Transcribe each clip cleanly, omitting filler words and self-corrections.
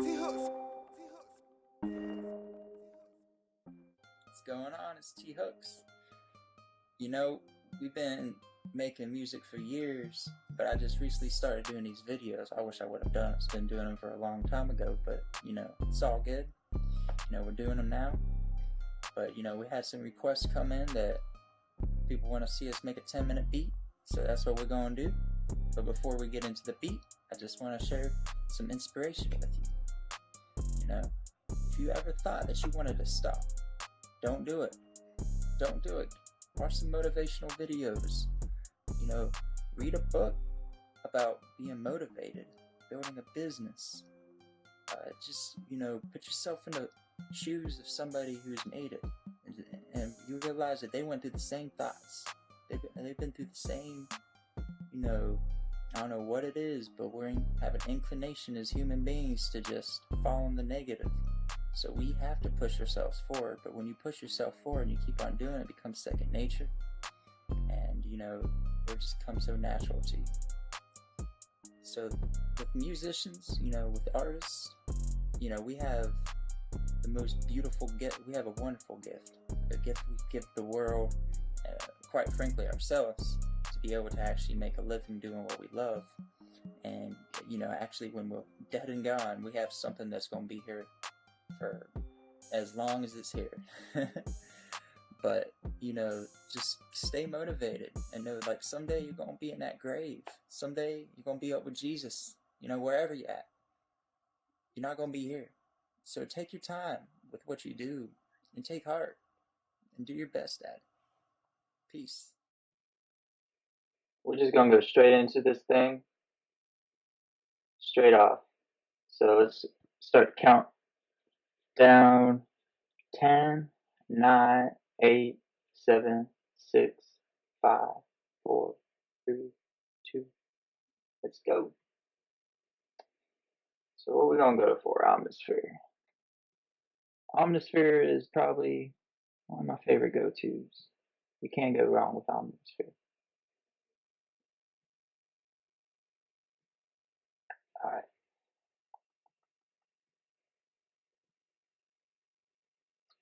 THookz. What's going on? It's THookz. You know, we've been making music for years, but I just recently started doing these videos. I wish I would have done it. I've been doing them for a long time ago, but it's all good. We're doing them now. But we had some requests come in that people want to see us make a 10-minute beat, so that's what we're going to do. But before we get into the beat, I just want to share some inspiration with you. If you ever thought that you wanted to stop, don't do it. Don't do it. Watch some motivational videos. Read a book about being motivated, building a business. Put yourself in the shoes of somebody who's made it, and you realize that they went through the same thoughts. They've been through the same, I don't know what it is, but we have an inclination as human beings to just fall in the negative. So we have to push ourselves forward, but when you push yourself forward and you keep on doing it, it becomes second nature, and it just comes so natural to you. So with musicians, with artists, we have the most beautiful gift. We have a wonderful gift, a gift we give the world, quite frankly ourselves, to be able to actually make a living doing what we love. And actually when we're dead and gone, we have something that's going to be here for as long as it's here. But just stay motivated and know, like, someday you're gonna be in that grave. Someday you're gonna be up with Jesus. Wherever you're at, you're not gonna be here. So take your time with what you do and take heart and do your best at it. Peace. We're just gonna go straight into this thing, straight off. So let's start count down. 10, 9, 8, 7, 6, 5, 4, 3, 2. Let's go. So what are we going to go for? Atmosphere. Atmosphere is probably one of my favorite go-tos. You can't go wrong with atmosphere. Alright.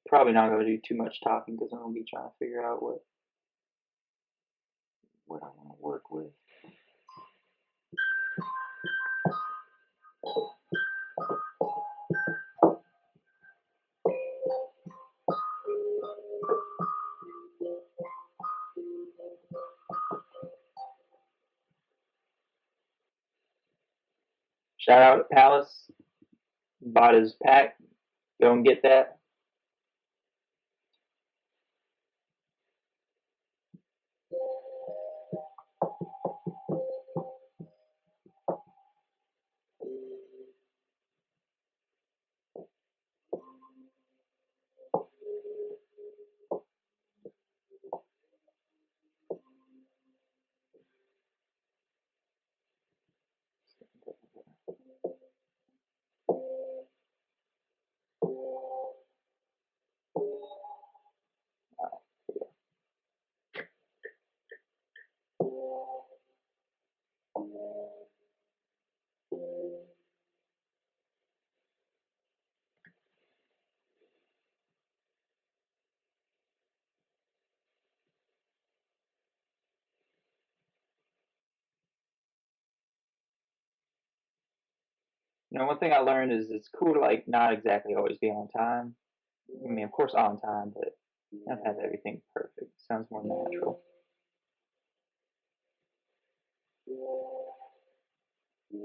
Probably not going to do too much talking because I'm going to be trying to figure out what I want to work with. Shout out to Palace. Bought his pack. Go and get that. One thing I learned is it's cool to not exactly always be on time. I mean, of course on time, but you don't have everything perfect. It sounds more natural.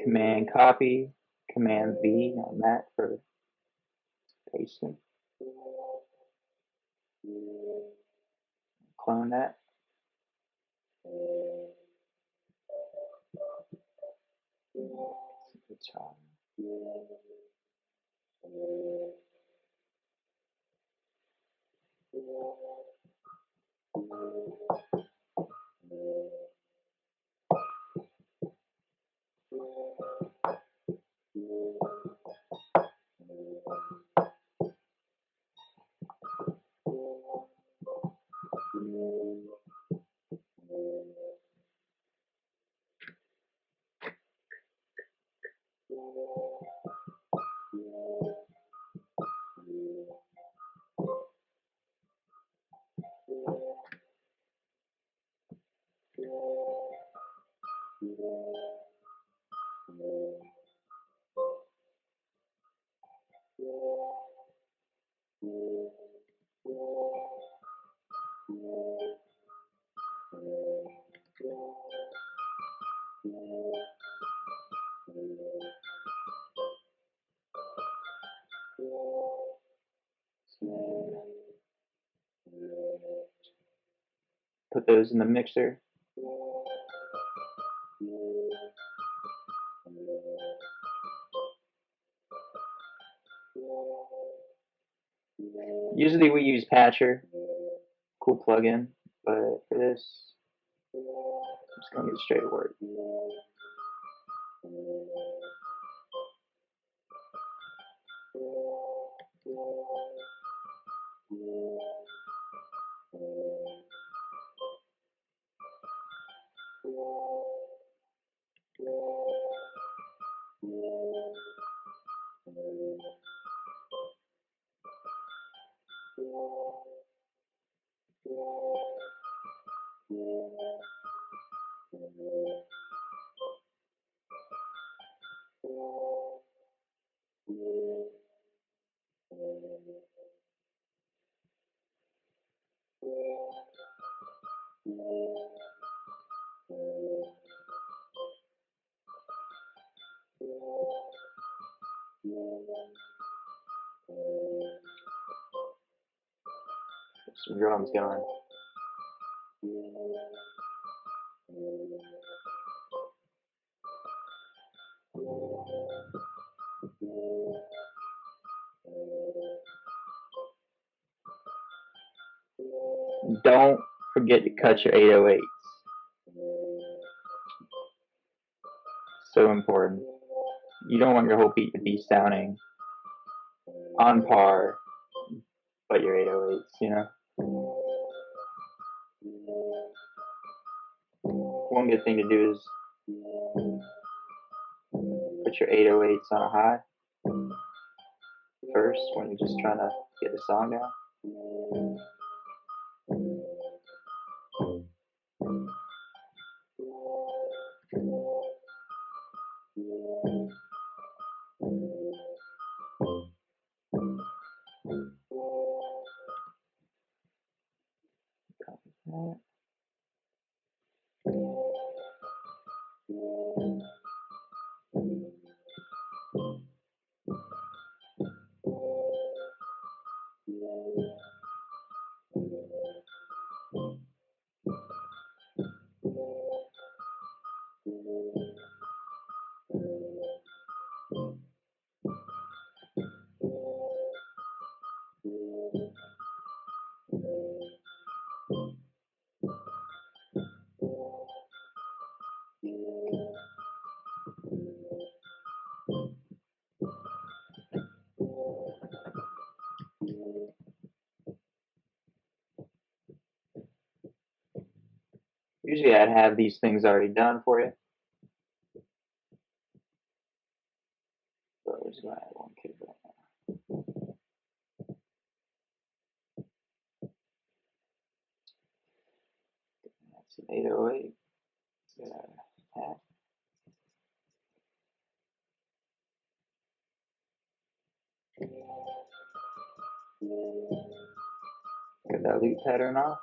Command copy, Command V on that for pasting. Clone that. Good job. Put those in the mixer. Usually we use Patcher, cool plugin, but for this, I'm just gonna get straight to work. Some drums going. Don't forget to cut your 808s. So important. You don't want your whole beat to be sounding on par, but your 808s, you know? One good thing to do is put your 808s on a high first when you're just trying to get the song down. Usually I'd have these things already done for you. But we're just going to add one kick right now. That's an 808. Hat. Get that loop pattern off.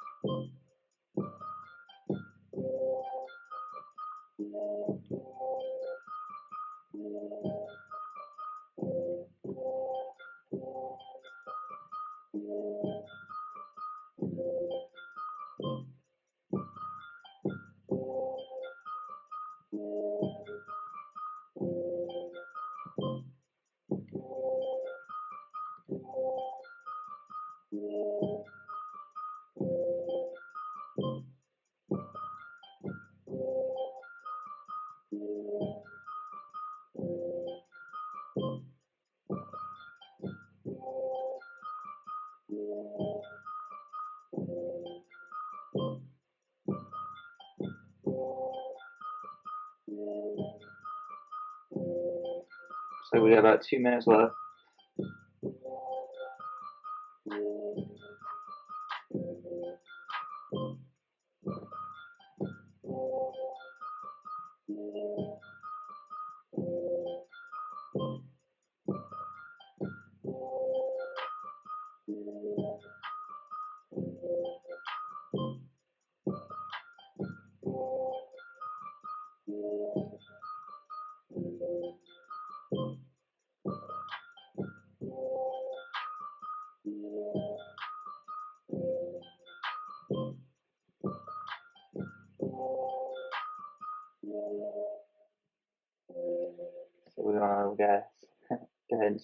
So we got about 2 minutes left.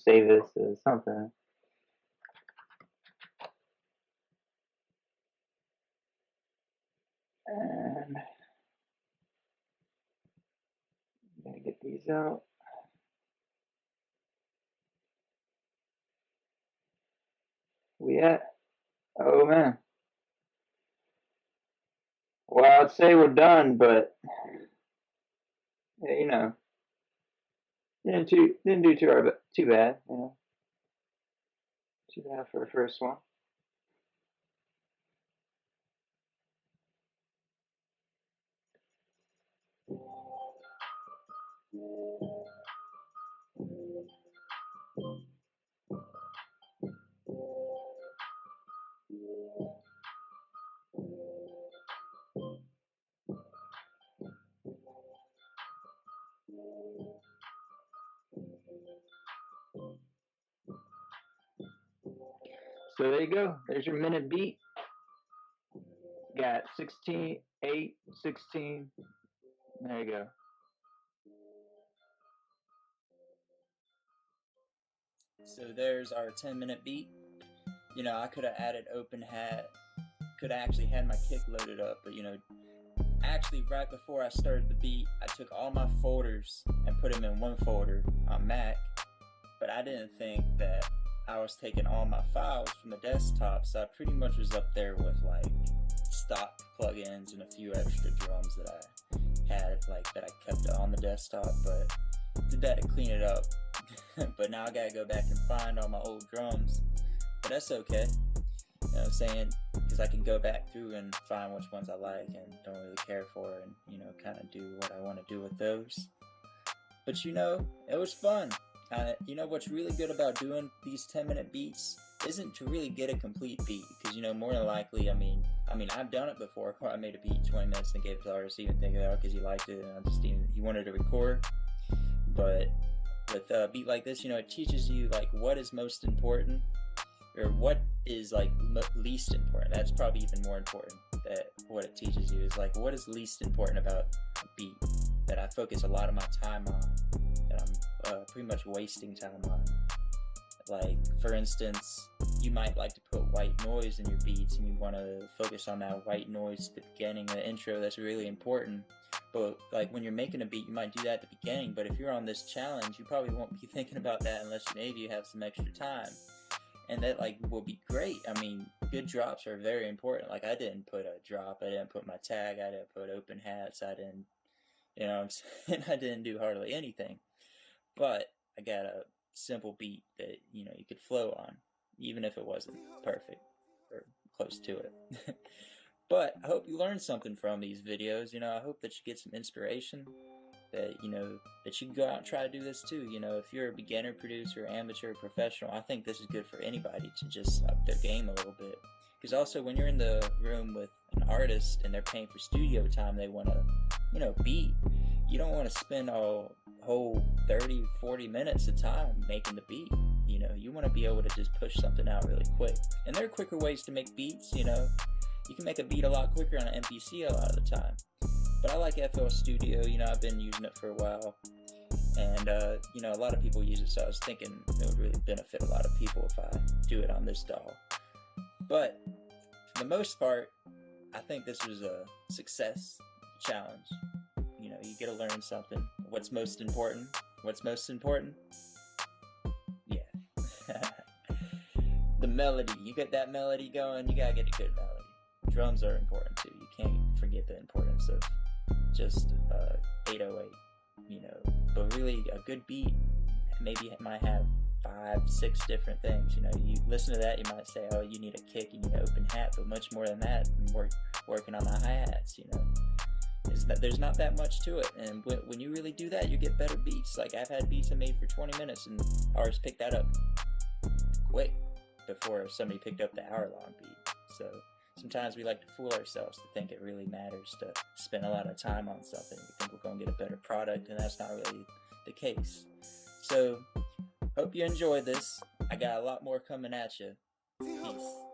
save this as something. And I'm gonna get these out. We at? Oh man. Well, I'd say we're done, but yeah, you know, didn't do too bad, you know. Too bad for the first one. So there you go. There's your minute beat. Got 16, 8, 16. There you go. So there's our 10-minute beat. You know, I could have added open hat, could have actually had my kick loaded up, but you know, actually right before I started the beat, I took all my folders and put them in one folder on Mac, but I didn't think that I was taking all my files from the desktop, so I pretty much was up there with like stock plugins and a few extra drums that I had, like that I kept on the desktop, but did that to clean it up. But now I gotta go back and find all my old drums, but that's okay. You know what I'm saying? Because I can go back through and find which ones I like and don't really care for, and you know, kind of do what I want to do with those. But you know, it was fun. You know what's really good about doing these 10-minute beats isn't to really get a complete beat, because you know, more than likely, I mean I've done it before where I made a beat 20 minutes and gave it to the artist, even thinking that because he liked it and he wanted to record. But with a beat like this, you know, it teaches you like what is most important, or what is like least important. That's probably even more important. That what it teaches you is like what is least important about a beat that I focus a lot of my time on, that I'm pretty much wasting time on. Like for instance, you might like to put white noise in your beats, and you want to focus on that white noise at the beginning, the intro. That's really important. But like when you're making a beat, you might do that at the beginning, but if you're on this challenge, you probably won't be thinking about that unless maybe you have some extra time. And that like will be great. I mean, good drops are very important. Like I didn't put a drop, I didn't put my tag, I didn't put open hats, I didn't, you know what I'm saying, I didn't do hardly anything. But I got a simple beat that, you know, you could flow on, even if it wasn't perfect or close to it. But I hope you learned something from these videos. You know, I hope that you get some inspiration, that, you know, that you can go out and try to do this too. You know, if you're a beginner producer, amateur, professional, I think this is good for anybody to just up their game a little bit. Because also when you're in the room with an artist and they're paying for studio time, they want to, you know, beat. You don't want to spend a whole 30, 40 minutes of time making the beat. You know, you want to be able to just push something out really quick. And there are quicker ways to make beats, you know. You can make a beat a lot quicker on an MPC a lot of the time. But I like FL Studio, you know, I've been using it for a while. And, you know, a lot of people use it, so I was thinking it would really benefit a lot of people if I do it on this DAW. But, for the most part, I think this was a success challenge. You know, you get to learn something. What's most important? What's most important? Yeah. The melody. You get that melody going, you gotta get a good melody. Drums are important too. You can't forget the importance of just 808, you know. But really, a good beat maybe it might have 5, 6 different things. You know, you listen to that, you might say, oh, you need a kick, you need an open hat, but much more than that. Working on the hi-hats, you know. There's not that much to it, and when you really do that, you get better beats. Like I've had beats I made for 20 minutes, and ours picked that up quick before somebody picked up the hour-long beat. So sometimes we like to fool ourselves to think it really matters to spend a lot of time on something. We think we're going to get a better product, and that's not really the case. So, hope you enjoyed this. I got a lot more coming at you. Peace.